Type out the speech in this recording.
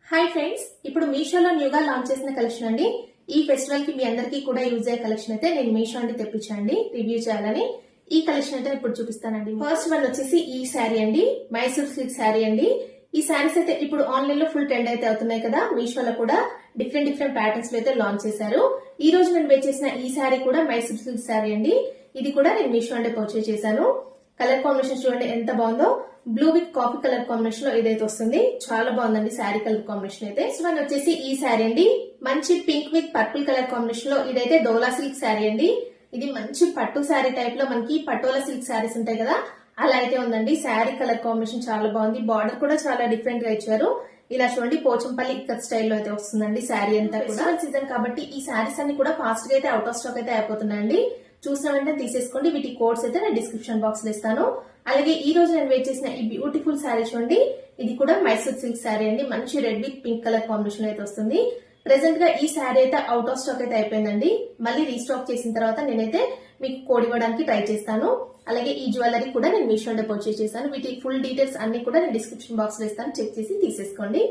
Hi friends, ఇప్పుడు మీషోలో న్యూగా లాంచ్ చేసిన కలెక్షన్ అండి. ఈ ఫెస్టివల్ కి మీ అందరికీ కూడా యూజ్ అయ్యే కలెక్షన్ అయితే నేను మీషో నుండి తెప్పించండి రివ్యూ చేయాలని. ఈ కలెక్షన్ అయితే ఇప్పుడు చూపిస్తానండి. ఫస్ట్ వన్ వచ్చేసి ఈ శారీ అండి, మైసూర్ సిల్క్ శారీ అండి. ఈ శారీస్ అయితే ఇప్పుడు ఆన్లైన్ లో ఫుల్ ట్రెండ్ అయితే అవుతున్నాయి కదా. మీషోలో కూడా డిఫరెంట్ ప్యాటర్న్స్ లో అయితే లాంచ్ చేశారు. ఈ రోజు నేను వేర్ చేసిన ఈ శారీ కూడా మైసూర్ సిల్క్ శారీ అండి. ఇది కూడా నేను మీషో నుండి పర్చేస్ చేశాను. కలర్ కాంబినేషన్ చూడండి ఎంత బాగుందో. Blue with coffee colour combination లో ఇదైతే వస్తుంది. చాలా బాగుందండి శారీ కలర్ కాంబినేషన్ అయితే. నెక్స్ట్ వన్ వచ్చేసి ఈ శారీ అండి, మంచి pink with purple colour combination లో ఇదైతే డోలా సిల్క్ శారీ అండి. ఇది మంచి పట్టు శారీ టైప్ లో మనకి పటోలా సిల్క్ శారీస్ ఉంటాయి కదా, అలా అయితే ఉందండి. శారీ కలర్ కాంబినేషన్ చాలా బాగుంది. బార్డర్ కూడా చాలా డిఫరెంట్ గా ఇచ్చారు. ఇలా చూడండి పోచంపల్లి ఇక్కత్ స్టైల్లో అయితే వస్తుందండి శారీ అంతా కూడా. సీజన్ కాబట్టి ఈ శారీస్ అన్ని కూడా ఫాస్ట్ గా అయితే అవుట్ ఆఫ్ స్టాక్ అయితే అయిపోతున్నాయండి. చూసిన వెంటనే తీసేసుకోండి. వీటి కోడ్స్ అయితే నేను డిస్క్రిప్షన్ బాక్స్ లో ఇస్తాను. అలాగే ఈ రోజు నేను వేర్ చేసిన ఈ బ్యూటిఫుల్ శారీ చూడండి, ఇది కూడా మైసూర్ సిల్క్ శారీ అండి. మంచి red with pink colour combination అయితే వస్తుంది. ప్రెసెంట్ గా ఈ శారీ అయితే అవుట్ ఆఫ్ స్టాక్ అయితే అయిపోయిందండి. మళ్ళీ రీస్టాక్ చేసిన తర్వాత నేనైతే మీకు కోడ్ ఇవ్వడానికి ట్రై చేస్తాను. అలాగే ఈ జ్యువెలరీ కూడా నేను మీషో నుండి పర్చేస్ చేశాను. వీటి ఫుల్ డీటెయిల్స్ అన్ని కూడా నేను డిస్క్రిప్షన్ బాక్స్ లో ఇస్తాను. చెక్ చేసి తీసేసుకోండి.